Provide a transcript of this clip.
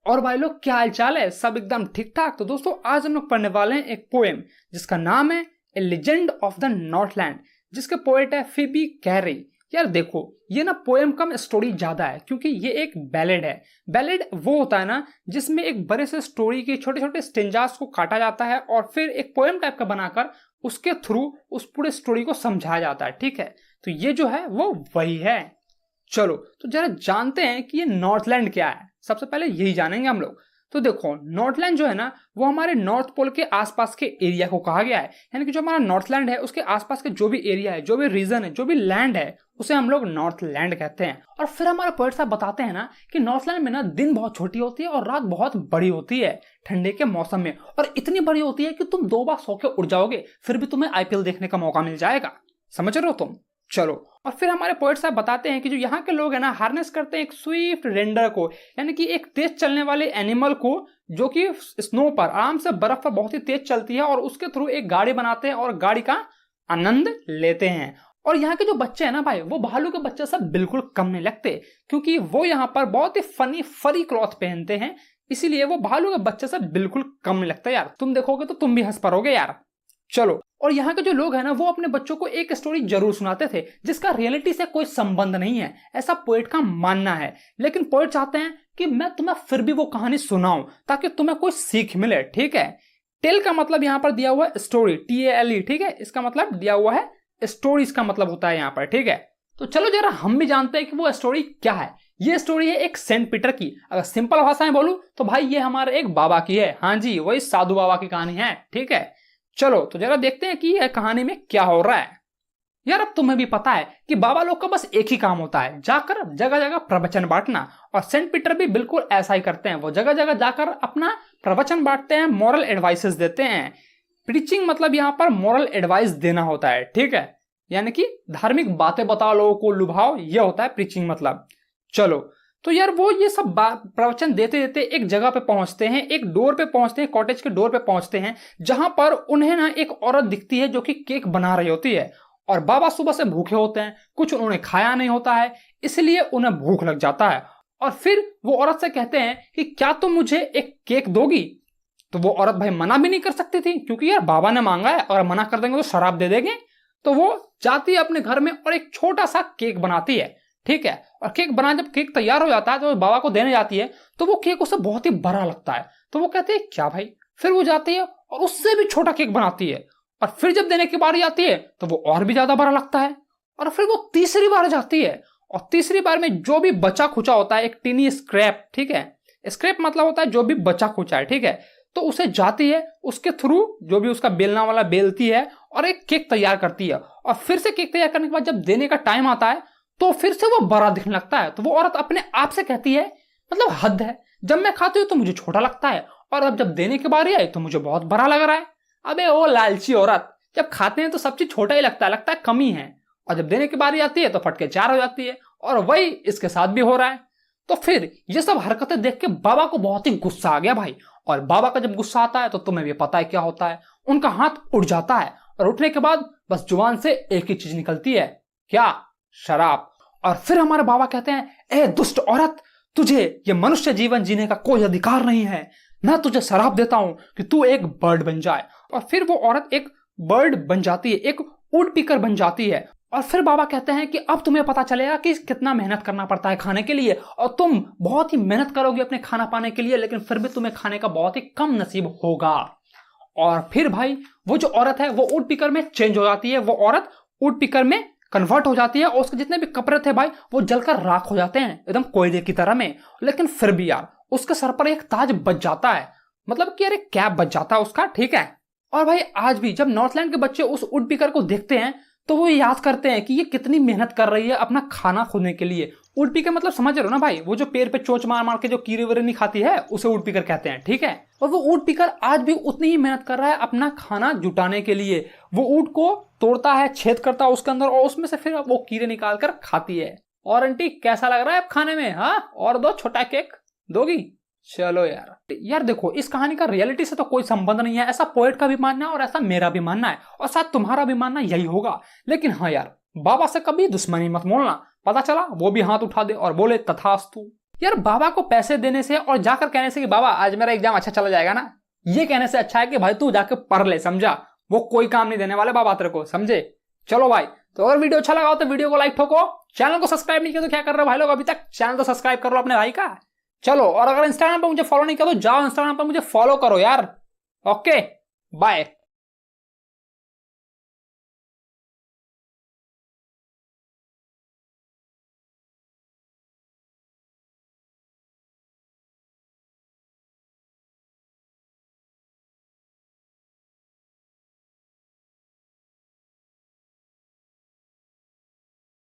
और भाई लोग क्या हाल चाल है, सब एकदम ठीक ठाक। तो दोस्तों आज हम लोग पढ़ने वाले हैं एक पोएम जिसका नाम है ए लेजेंड ऑफ द नॉर्थलैंड, जिसके पोएट है फिबी कैरी। यार देखो ये ना पोएम कम स्टोरी ज्यादा है क्योंकि ये एक बैलेड है। बैलेड वो होता है ना जिसमें एक बड़े से स्टोरी के छोटे छोटे स्टेंजास को काटा जाता है और फिर एक पोएम टाइप का बनाकर उसके थ्रू उस पूरे स्टोरी को समझाया जाता है। ठीक है, तो ये जो है वो वही है। चलो तो जरा जानते हैं कि ये नॉर्थलैंड क्या है। सबसे पहले यही जानेंगे हम लोग। तो देखो नॉर्थलैंड जो है ना वो हमारे नॉर्थ पोल के आसपास के एरिया को कहा गया है। यानी कि जो हमारा नॉर्थलैंड है उसके आसपास के जो भी एरिया है, जो भी रीजन है, जो भी लैंड है, उसे हम लोग नॉर्थलैंड कहते हैं। और फिर हमारे पोएट साहब बताते हैं ना कि नॉर्थलैंड में ना दिन बहुत छोटी होती है और रात बहुत बड़ी होती है ठंडे के मौसम में, और इतनी बड़ी होती है कि तुम 2 बार सो के उड़ जाओगे फिर भी तुम्हें आईपीएल देखने का मौका मिल जाएगा। समझ रहे हो तुम? चलो और फिर हमारे पोएट साहब बताते हैं कि जो यहाँ के लोग हैं ना हार्नेस करते हैं एक स्विफ्ट रेंडर को, यानी कि एक तेज चलने वाले एनिमल को जो कि स्नो पर आराम से बर्फ पर बहुत ही तेज चलती है, और उसके थ्रू एक गाड़ी बनाते हैं और गाड़ी का आनंद लेते हैं। और यहाँ के जो बच्चे हैं ना भाई वो भालू के बच्चे सब बिल्कुल कम नहीं लगते क्योंकि वो यहाँ पर बहुत ही फनी फरी क्लॉथ पहनते हैं, इसीलिए वो भालू के बच्चे सब बिल्कुल कम नहीं लगता। यार तुम देखोगे तो तुम भी हंस पड़ोगे यार। चलो और यहाँ के जो लोग हैं ना वो अपने बच्चों को एक स्टोरी जरूर सुनाते थे जिसका रियलिटी से कोई संबंध नहीं है, ऐसा पोएट का मानना है। लेकिन पोएट चाहते हैं कि मैं तुम्हें फिर भी वो कहानी सुनाऊं ताकि तुम्हें कोई सीख मिले। ठीक है, टेल का मतलब यहाँ पर दिया हुआ है स्टोरी, TALE। ठीक है, इसका मतलब दिया हुआ है स्टोरीज का मतलब होता है यहाँ पर। ठीक है, तो चलो जरा हम भी जानते हैं कि वो स्टोरी क्या है। ये स्टोरी है एक सेंट पीटर की। अगर सिंपल भाषा में बोलूं तो भाई ये हमारे एक बाबा की है। हाँ जी, वही साधु बाबा की कहानी है। ठीक है, चलो तो जरा देखते हैं कि यह कहानी में क्या हो रहा है। यार अब तुम्हें भी पता है कि बाबा लोग का बस एक ही काम होता है, जाकर जगह जगह प्रवचन बांटना, और सेंट पीटर भी बिल्कुल ऐसा ही करते हैं। वो जगह जगह जाकर अपना प्रवचन बांटते हैं, मॉरल एडवाइसेस देते हैं। प्रीचिंग मतलब यहाँ पर मॉरल एडवाइस देना होता है। ठीक है, यानी कि धार्मिक बातें बताओ, लोगों को लुभाओ, यह होता है प्रीचिंग मतलब। चलो तो यार वो ये सब प्रवचन देते देते एक जगह पे पहुंचते हैं, एक डोर पे पहुंचते हैं, कॉटेज के डोर पे पहुंचते हैं, जहां पर उन्हें ना एक औरत दिखती है जो कि केक बना रही होती है। और बाबा सुबह से भूखे होते हैं, कुछ उन्होंने खाया नहीं होता है, इसलिए उन्हें भूख लग जाता है। और फिर वो औरत से कहते हैं कि क्या तुम मुझे एक केक दोगी? तो वो औरत भाई मना भी नहीं कर सकती थी क्योंकि यार बाबा ने मांगा है और मना कर देंगे तो शराब दे देंगे। तो वो जाती है अपने घर में और एक छोटा सा केक बनाती है। ठीक है, और केक बना जब केक तैयार हो जाता है तो बाबा को देने जाती है तो वो केक उसे बहुत ही बड़ा लगता है। तो वो कहते हैं क्या भाई? फिर वो जाती है और उससे भी छोटा केक बनाती है, और फिर जब देने की बारी आती है तो वो और भी ज्यादा बड़ा लगता है। और फिर वो तीसरी बार जाती है और तीसरी बार में जो भी बचा खुचा होता है, एक टीनी स्क्रैप, ठीक है, स्क्रैप मतलब होता है जो भी बचा खुचा है, ठीक है, तो उसे जाती है, उसके थ्रू जो भी उसका बेलना वाला बेलती है और एक केक तैयार करती है। और फिर से केक तैयार करने के बाद जब देने का टाइम आता है तो फिर से वो बड़ा दिखने लगता है। तो वो औरत अपने आप से कहती है मतलब हद है, जब मैं खाती हूँ तो मुझे छोटा लगता है और अब जब देने की बारी आई तो मुझे बहुत बड़ा लग रहा है। अबे ओ लालची औरत, जब खाते हैं तो सब चीज छोटा ही लगता है कमी है, और जब देने की बारी आती है तो फटके 4 हो जाती है, और वही इसके साथ भी हो रहा है। तो फिर ये सब हरकतें देख के बाबा को बहुत ही गुस्सा आ गया भाई। और बाबा का जब गुस्सा आता है तो तुम्हें भी पता है क्या होता है, उनका हाथ उठ जाता है और उठने के बाद बस जुबान से एक ही चीज निकलती है, क्या? शराब। और फिर हमारे बाबा कहते हैं, ए दुष्ट औरत, तुझे ये मनुष्य जीवन जीने का कोई अधिकार नहीं है, मैं तुझे शराब देता हूं कि तू एक बर्ड बन जाए। और फिर वो औरत एक बर्ड बन जाती है, एक वुड पिकर बन जाती है। और फिर बाबा कहते हैं कि अब तुम्हें पता चलेगा कि कितना मेहनत करना पड़ता है खाने के लिए, और तुम बहुत ही मेहनत करोगे अपने खाना पाने के लिए, लेकिन फिर भी तुम्हें खाने का बहुत ही कम नसीब होगा। और फिर भाई वो जो औरत है वो वुड पिकर में चेंज हो जाती है, वो औरत वुड पिकर में कन्वर्ट हो जाती है, और उसके जितने भी कपड़े थे भाई वो जलकर राख हो जाते हैं एकदम कोयले की तरह में। लेकिन फिर भी यार उसके सर पर एक ताज बच जाता है, मतलब कि अरे कैप बच जाता है उसका। ठीक है, और भाई आज भी जब नॉर्थलैंड के बच्चे उस वुड पिकर को देखते हैं तो वो याद करते हैं कि ये कितनी मेहनत कर रही है अपना खाना खोने के लिए। वुड पिकर मतलब समझ रहे हो ना भाई, वो जो पेड़ पे चोंच मार मार के जो कीड़े वगैरह नहीं खाती है उसे वुड पिकर कहते हैं। ठीक है, और वो वुड पिकर आज भी उतनी ही मेहनत कर रहा है अपना खाना जुटाने के लिए। वो वुड को तोड़ता है, छेद करता है उसके अंदर, और उसमें से फिर वो कीड़े निकाल कर खाती है। और आंटी कैसा लग रहा है अब खाने में? हाँ, और 2 छोटा केक दोगी? चलो यार देखो इस कहानी का रियलिटी से तो कोई संबंध नहीं है, ऐसा पोएट का भी मानना है और ऐसा मेरा भी मानना है, और शायद तुम्हारा भी मानना यही होगा। लेकिन हाँ यार, बाबा से कभी दुश्मनी मत मोलना, पता चला वो भी हाथ उठा दे और बोले तथास्तु। यार बाबा को पैसे देने से और जाकर कहने से कि बाबा आज मेरा एग्जाम अच्छा चला जाएगा ना, ये कहने से अच्छा है कि भाई तू जाके पढ़ ले, समझा। वो कोई काम नहीं देने वाले बाबा तेरे को, समझे। चलो भाई, तो अगर वीडियो अच्छा लगा हो तो वीडियो को लाइक ठोको, चैनल को सब्सक्राइब नहीं किया तो क्या कर रहे हो भाई लोग अभी तक, चैनल तो सब्सक्राइब कर लो अपने भाई का। चलो, और अगर इंस्टाग्राम पर मुझे फॉलो नहीं किया तो जाओ इंस्टाग्राम पर मुझे फॉलो करो यार। Okay, bye.